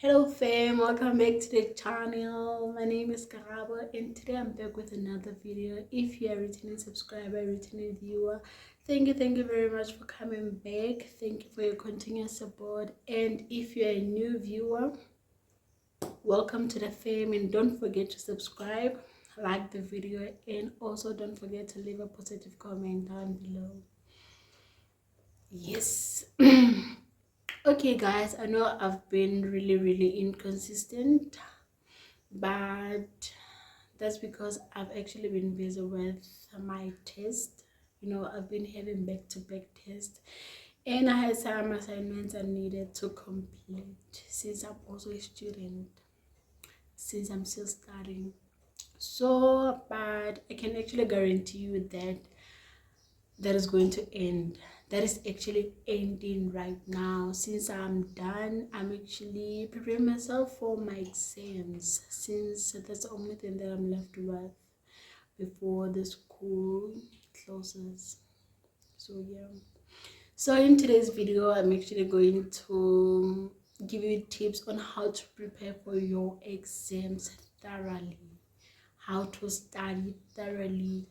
Hello fam, welcome back to the channel. My name is Karabo and today I'm back with another video. If you are a returning subscriber, returning viewer, thank you very much for coming back. Thank you for your continuous support. And if you're a new viewer, welcome to the fam, and don't forget to subscribe, like the video, and also don't forget to leave a positive comment down below. Yes. Okay guys, I know I've been really inconsistent, but that's because I've actually been busy with my test. I've been having back-to-back tests, and I had some assignments I needed to complete since I'm also a student, since I'm still studying. So but I can actually guarantee you that is going to end. That is actually ending right now. Since I'm done, I'm actually preparing myself for my exams, since that's the only thing that I'm left with before the school closes. So yeah, so in today's video I'm actually going to give you tips on how to prepare for your exams thoroughly, how to study thoroughly,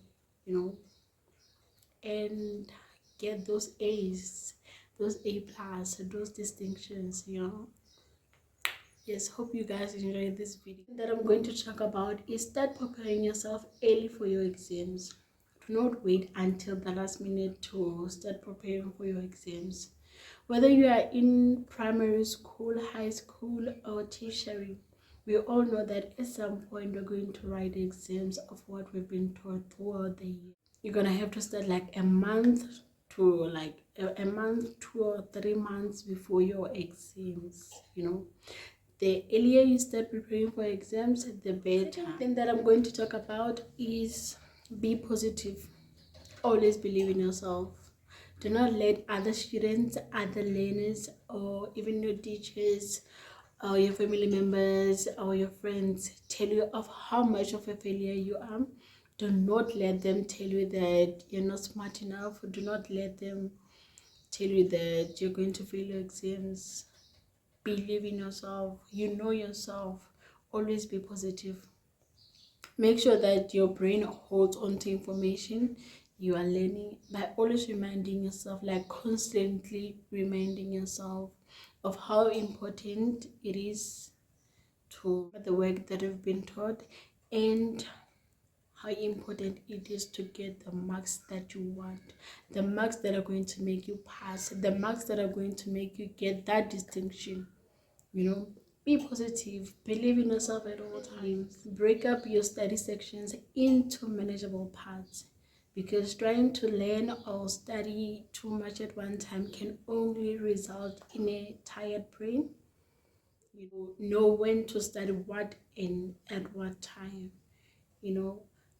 and get those A's, those A plus, those distinctions. Yes, hope you guys enjoyed this video. That I'm going to talk about is start preparing yourself early for your exams. Do not wait until the last minute to start preparing for your exams. Whether you are in primary school, high school, or tertiary, we all know that at some point we're going to write the exams of what we've been taught throughout the year. You're gonna have to start like a month to like a month, 2 or 3 months before your exams. The earlier you start preparing for exams, the better. Second thing that I'm going to talk about is be positive. Always believe in yourself. Do not let other students, other learners, or even your teachers or your family members or your friends tell you of how much of a failure you are. Do not let them tell you that you're not smart enough. Do not let them tell you that you're going to fail your exams. Believe in yourself. You know yourself. Always be positive. Make sure that your brain holds on to information you are learning by always reminding yourself, like constantly reminding yourself of how important it is to the work that you've been taught, and how important it is to get the marks that you want, the marks that are going to make you pass, the marks that are going to make you get that distinction. Be positive, believe in yourself at all times. Break up your study sections into manageable parts, because trying to learn or study too much at one time can only result in a tired brain. You know when to study what and at what time.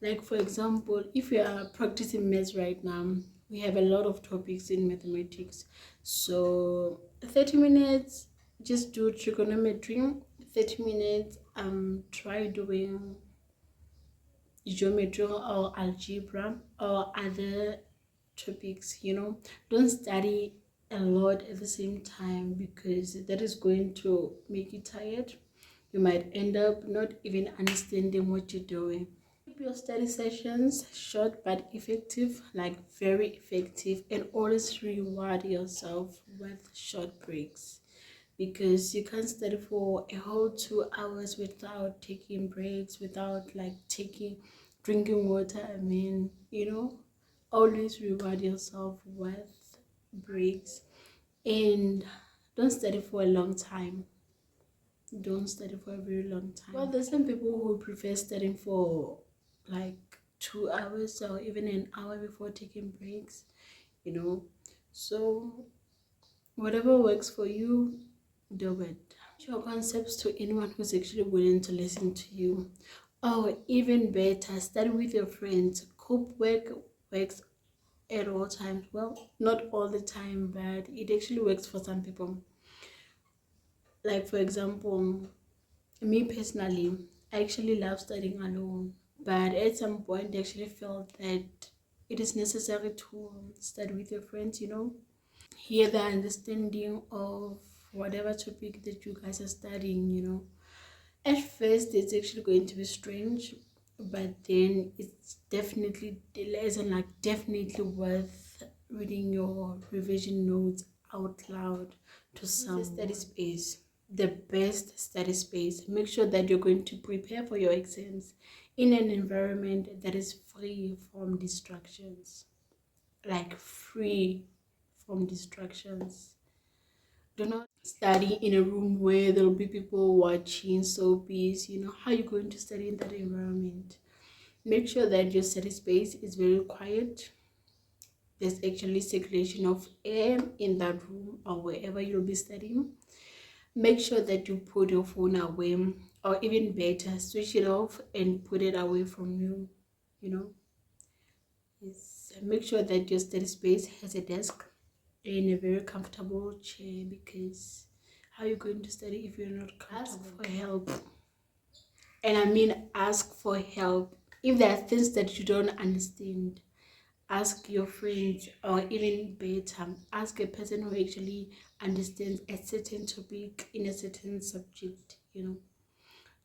Like for example, if you are practicing maths right now, we have a lot of topics in mathematics. So 30 minutes, just do trigonometry. 30 minutes, try doing geometry or algebra or other topics. Don't study a lot at the same time, because that is going to make you tired. You might end up not even understanding what you're doing. Keep your study sessions short but effective, like very effective, and always reward yourself with short breaks, because you can't study for a whole 2 hours without taking breaks, without like drinking water. Always reward yourself with breaks, and don't study for a long time. Don't study for a very long time. Well, there's some people who prefer studying for like 2 hours or even an hour before taking breaks. So whatever works for you, do it. Show concepts to anyone who's actually willing to listen to you. Or even better, study with your friends. Group work works at all times. Well, not all the time, but it actually works for some people. Like for example, me personally, I actually love studying alone, but at some point I actually felt that it is necessary to study with your friends, hear the understanding of whatever topic that you guys are studying, you know. At first it's actually going to be strange, but then it's definitely definitely worth reading your revision notes out loud to some study space. The best study space. Make sure that you're going to prepare for your exams in an environment that is free from distractions. Like free from distractions. Do not study in a room where there'll be people watching soapies. You know, how you going to study in that environment? Make sure that your study space is very quiet. There's actually circulation of air in that room or wherever you'll be studying. Make sure that you put your phone away, or even better, switch it off and put it away from you, you know. Yes. Make sure that your study space has a desk and a very comfortable chair, because how are you going to study if you're not comfortable? Ask for help. And I mean ask for help. If there are things that you don't understand, ask your friends, or even better, ask a person who actually understands a certain topic in a certain subject, you know.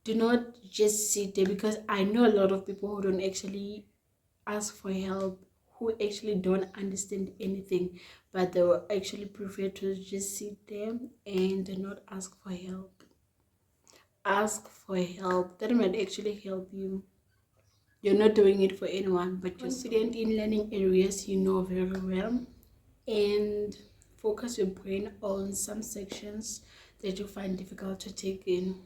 Do not just sit there, because I know a lot of people who don't actually ask for help, who actually don't understand anything, but they will actually prefer to just sit there and not ask for help. Ask for help. That might actually help you. You're not doing it for anyone, but you're confident in learning areas you know very well, and focus your brain on some sections that you find difficult to take in.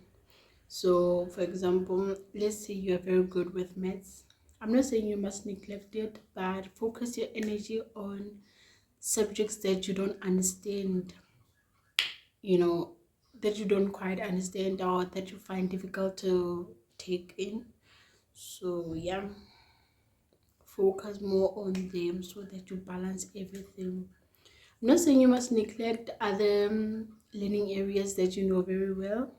So for example, let's say you're very good with maths. I'm not saying you must neglect it, but focus your energy on subjects that you don't understand, you know, that you don't quite understand, or that you find difficult to take in. So yeah, focus more on them so that you balance everything. I'm not saying you must neglect other learning areas that you know very well.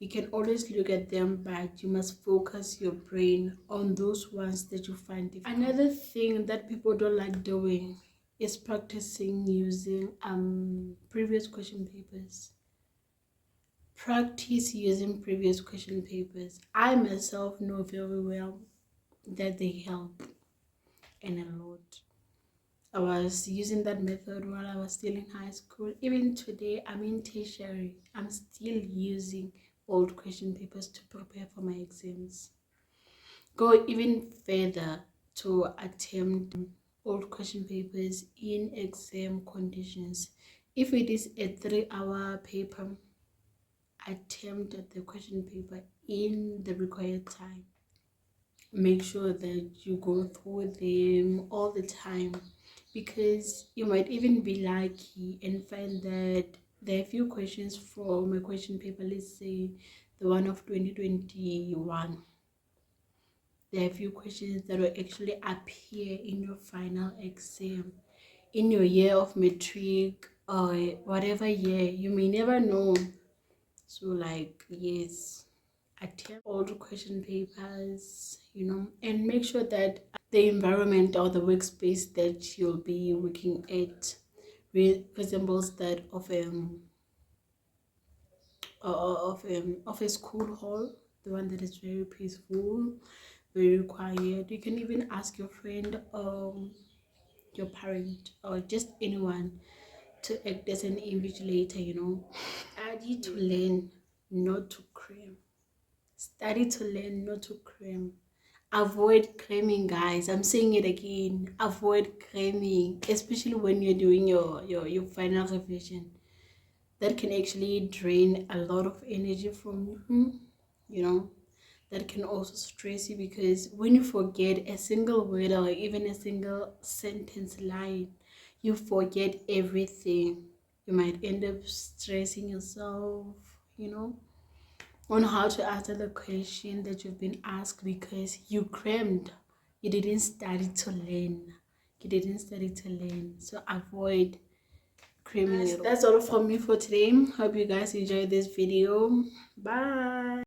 You can always look at them, but you must focus your brain on those ones that you find difficult. Another thing that people don't like doing is practicing using previous question papers. Practice using previous question papers. I myself know very well that they help, and a lot. I was using that method while I was still in high school. Even today, I'm in tertiary. I'm still using old question papers to prepare for my exams. Go even further to attempt old question papers in exam conditions. If it is a 3-hour paper, attempt the question paper in the required time. Make sure that you go through them all the time, because you might even be lucky and find that there are a few questions from a question paper, let's say the one of 2021. There are a few questions that will actually appear in your final exam, in your year of matric, or whatever year. You may never know. So like, yes, attempt all the question papers, you know, and make sure that the environment or the workspace that you'll be working at resembles that of a school hall, the one that is very peaceful, very quiet. You can even ask your friend, your parent, or just anyone to act as an invigilator, you know. Study to learn, not to cram. Study to learn, not to cram. Avoid cramming, guys. I'm saying it again. Avoid cramming, especially when you're doing your final revision. That can actually drain a lot of energy from you, you know. That can also stress you, because when you forget a single word or even a single sentence line, you forget everything. You might end up stressing yourself, you know, on how to answer the question that you've been asked, because you crammed. You didn't study to learn. You didn't study to learn. So avoid cramming. That's all from me for today. Hope you guys enjoyed this video. Bye.